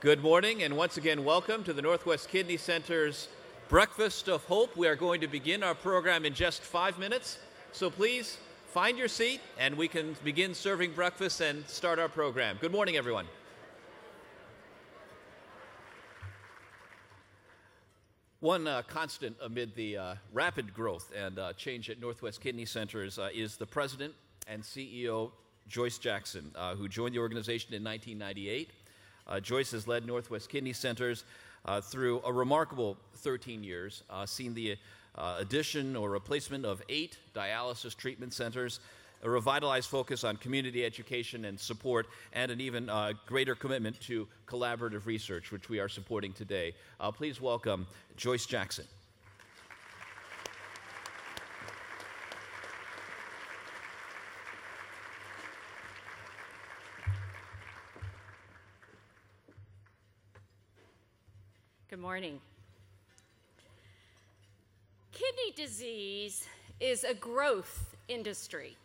Good morning, and once again, welcome to the Northwest Kidney Center's Breakfast of Hope. We are going to begin our program in just 5 minutes, so please find your seat, and we can begin serving breakfast and start our program. Good morning, everyone. One constant amid the rapid growth and change at Northwest Kidney Centers is the president and CEO, Joyce Jackson, who joined the organization in 1998. Joyce has led Northwest Kidney Centers through a remarkable 13 years, seen the addition or replacement of 8 dialysis treatment centers, a revitalized focus on community education and support, and an even greater commitment to collaborative research, which we are supporting today. Please welcome Joyce Jackson. Good morning. Kidney disease is a growth industry.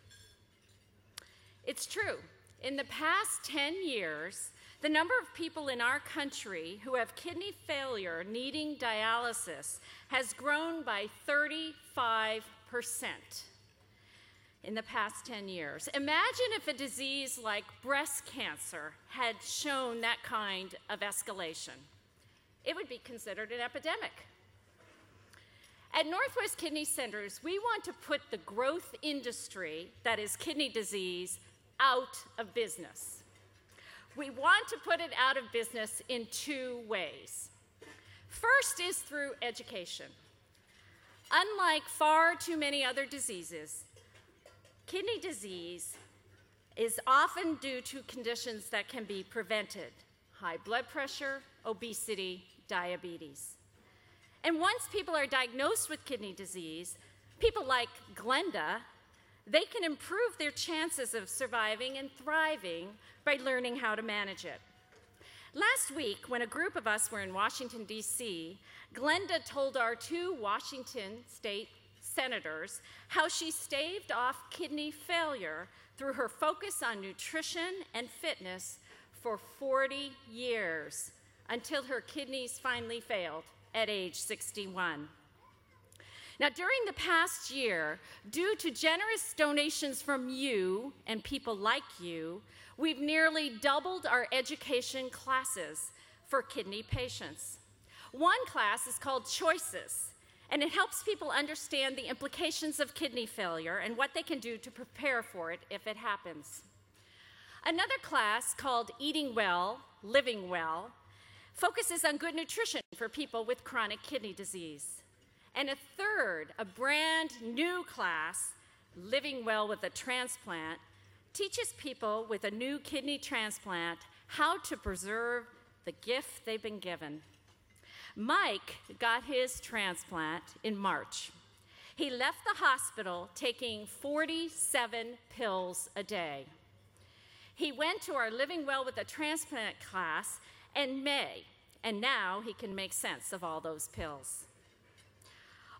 It's true. In the past 10 years, the number of people in our country who have kidney failure needing dialysis has grown by 35% in the past 10 years. Imagine if a disease like breast cancer had shown that kind of escalation. It would be considered an epidemic. At Northwest Kidney Centers, we want to put the growth industry, that is kidney disease, out of business. We want to put it out of business in 2 ways. First is through education. Unlike far too many other diseases, kidney disease is often due to conditions that can be prevented: high blood pressure, obesity, diabetes. And once people are diagnosed with kidney disease, people like Glenda, they can improve their chances of surviving and thriving by learning how to manage it. Last week, when a group of us were in Washington, D.C., Glenda told our 2 Washington state senators how she staved off kidney failure through her focus on nutrition and fitness for 40 years, until her kidneys finally failed at age 61. Now, during the past year, due to generous donations from you and people like you, we've nearly doubled our education classes for kidney patients. One class is called Choices, and it helps people understand the implications of kidney failure and what they can do to prepare for it if it happens. Another class, called Eating Well, Living Well, focuses on good nutrition for people with chronic kidney disease. And a third, a brand new class, Living Well with a Transplant, teaches people with a new kidney transplant how to preserve the gift they've been given. Mike got his transplant in March. He left the hospital taking 47 pills a day. He went to our Living Well with a Transplant class in May, and now he can make sense of all those pills.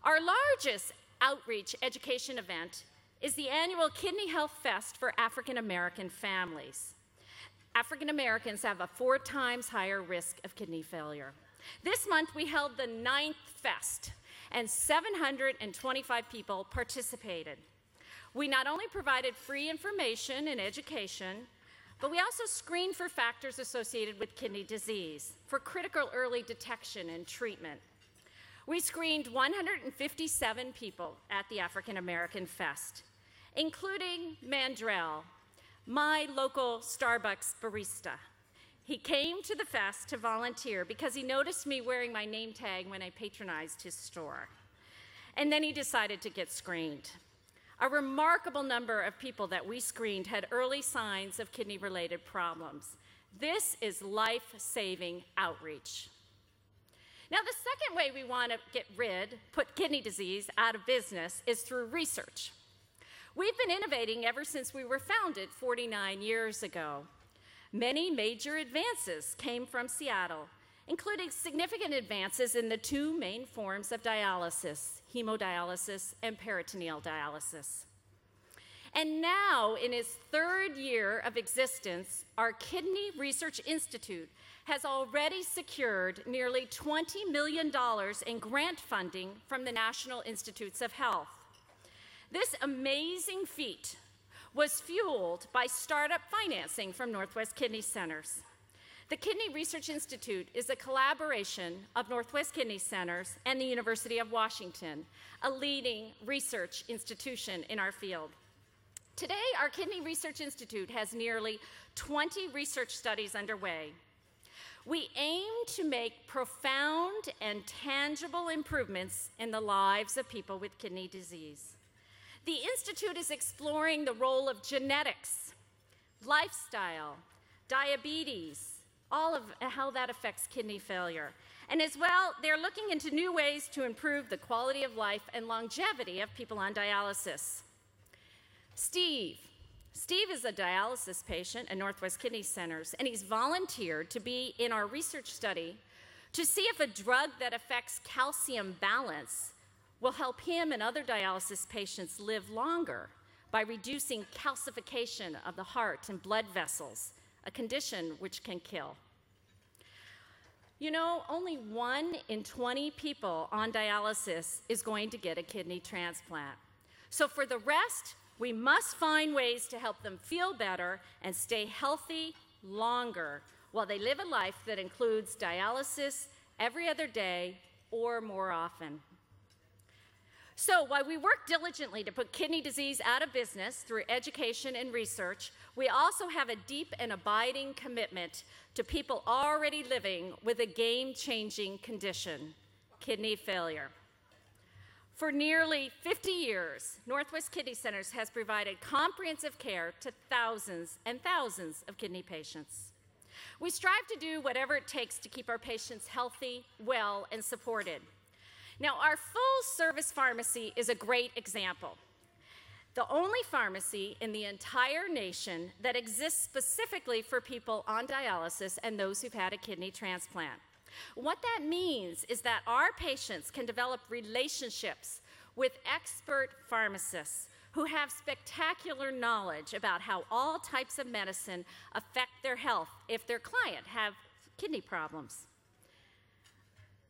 Our largest outreach education event is the annual Kidney Health Fest for African American families. African Americans have a 4 times higher risk of kidney failure. This month we held the 9th fest, and 725 people participated. We not only provided free information and education, but we also screened for factors associated with kidney disease for critical early detection and treatment. We screened 157 people at the African American Fest, including Mandrell, my local Starbucks barista. He came to the fest to volunteer because he noticed me wearing my name tag when I patronized his store. And then he decided to get screened. A remarkable number of people that we screened had early signs of kidney-related problems. This is life-saving outreach. Now, the second way we want to put kidney disease out of business is through research. We've been innovating ever since we were founded 49 years ago. Many major advances came from Seattle, including significant advances in the 2 main forms of dialysis, hemodialysis and peritoneal dialysis. And now, in its third year of existence, our Kidney Research Institute has already secured nearly $20 million in grant funding from the National Institutes of Health. This amazing feat was fueled by startup financing from Northwest Kidney Centers. The Kidney Research Institute is a collaboration of Northwest Kidney Centers and the University of Washington, a leading research institution in our field. Today, our Kidney Research Institute has nearly 20 research studies underway. We aim to make profound and tangible improvements in the lives of people with kidney disease. The Institute is exploring the role of genetics, lifestyle, diabetes, all of how that affects kidney failure. And as well, they're looking into new ways to improve the quality of life and longevity of people on dialysis. Steve is a dialysis patient at Northwest Kidney Centers, and he's volunteered to be in our research study to see if a drug that affects calcium balance will help him and other dialysis patients live longer by reducing calcification of the heart and blood vessels, a condition which can kill. You know, only 1 in 20 people on dialysis is going to get a kidney transplant. So for the rest, we must find ways to help them feel better and stay healthy longer while they live a life that includes dialysis every other day or more often. So while we work diligently to put kidney disease out of business through education and research, we also have a deep and abiding commitment to people already living with a game-changing condition, kidney failure. For nearly 50 years, Northwest Kidney Centers has provided comprehensive care to thousands and thousands of kidney patients. We strive to do whatever it takes to keep our patients healthy, well, and supported. Now, our full-service pharmacy is a great example. The only pharmacy in the entire nation that exists specifically for people on dialysis and those who've had a kidney transplant. What that means is that our patients can develop relationships with expert pharmacists who have spectacular knowledge about how all types of medicine affect their health if their client have kidney problems.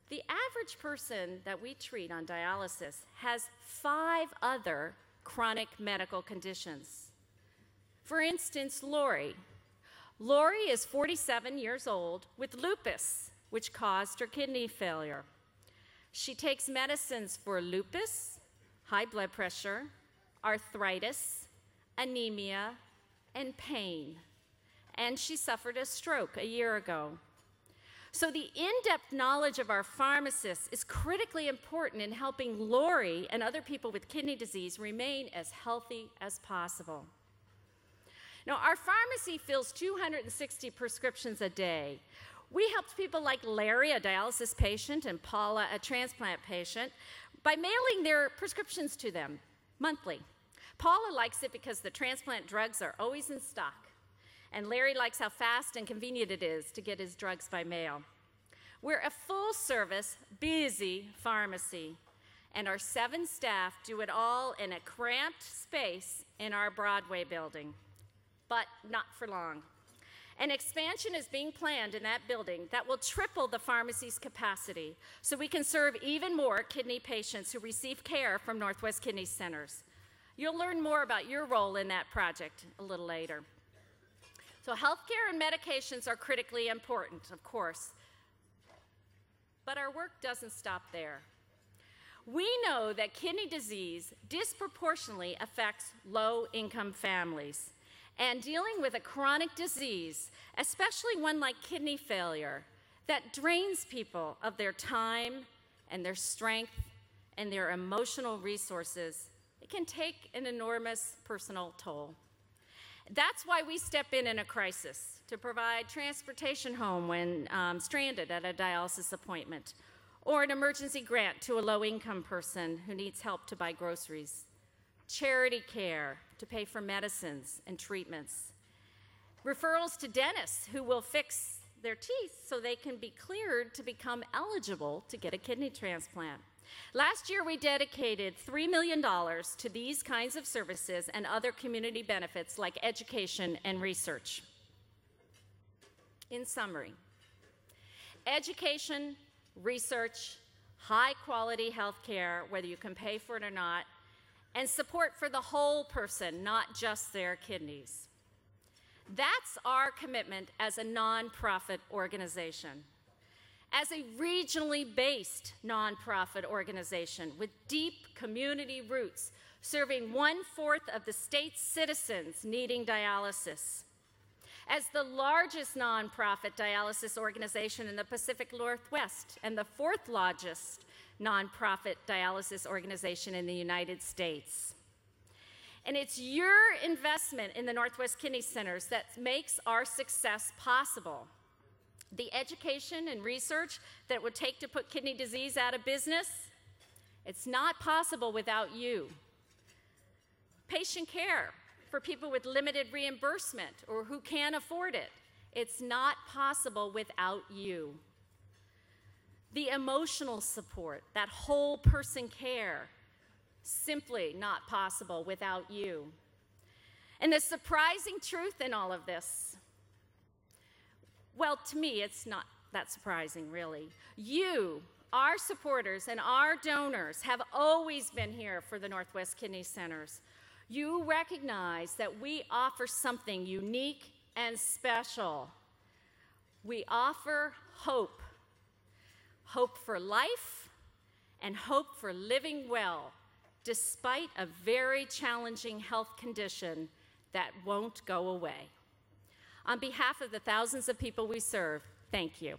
The average person that we treat on dialysis has 5 other chronic medical conditions. For instance, Lori. Lori is 47 years old with lupus, which caused her kidney failure. She takes medicines for lupus, high blood pressure, arthritis, anemia, and pain. And she suffered a stroke a year ago. So the in-depth knowledge of our pharmacists is critically important in helping Lori and other people with kidney disease remain as healthy as possible. Now, our pharmacy fills 260 prescriptions a day. We helped people like Larry, a dialysis patient, and Paula, a transplant patient, by mailing their prescriptions to them monthly. Paula likes it because the transplant drugs are always in stock. And Larry likes how fast and convenient it is to get his drugs by mail. We're a full-service, busy pharmacy, and our 7 staff do it all in a cramped space in our Broadway building, but not for long. An expansion is being planned in that building that will triple the pharmacy's capacity so we can serve even more kidney patients who receive care from Northwest Kidney Centers. You'll learn more about your role in that project a little later. So healthcare and medications are critically important, of course, but our work doesn't stop there. We know that kidney disease disproportionately affects low-income families, and dealing with a chronic disease, especially one like kidney failure, that drains people of their time and their strength and their emotional resources, it can take an enormous personal toll. That's why we step in a crisis to provide transportation home when stranded at a dialysis appointment, or an emergency grant to a low-income person who needs help to buy groceries, charity care to pay for medicines and treatments, referrals to dentists who will fix their teeth so they can be cleared to become eligible to get a kidney transplant, Last year, we dedicated $3 million to these kinds of services and other community benefits like education and research. In summary, education, research, high-quality health care, whether you can pay for it or not, and support for the whole person, not just their kidneys. That's our commitment as a nonprofit organization. As a regionally based nonprofit organization with deep community roots, serving 1/4 of the state's citizens needing dialysis. As the largest nonprofit dialysis organization in the Pacific Northwest and the 4th largest nonprofit dialysis organization in the United States. And it's your investment in the Northwest Kidney Centers that makes our success possible. The education and research that it would take to put kidney disease out of business, it's not possible without you. Patient care for people with limited reimbursement or who can't afford it, it's not possible without you. The emotional support, that whole person care, simply not possible without you. And the surprising truth in all of this, well, to me, it's not that surprising, really. You, our supporters and our donors, have always been here for the Northwest Kidney Centers. You recognize that we offer something unique and special. We offer hope. Hope for life and hope for living well, despite a very challenging health condition that won't go away. On behalf of the thousands of people we serve, thank you.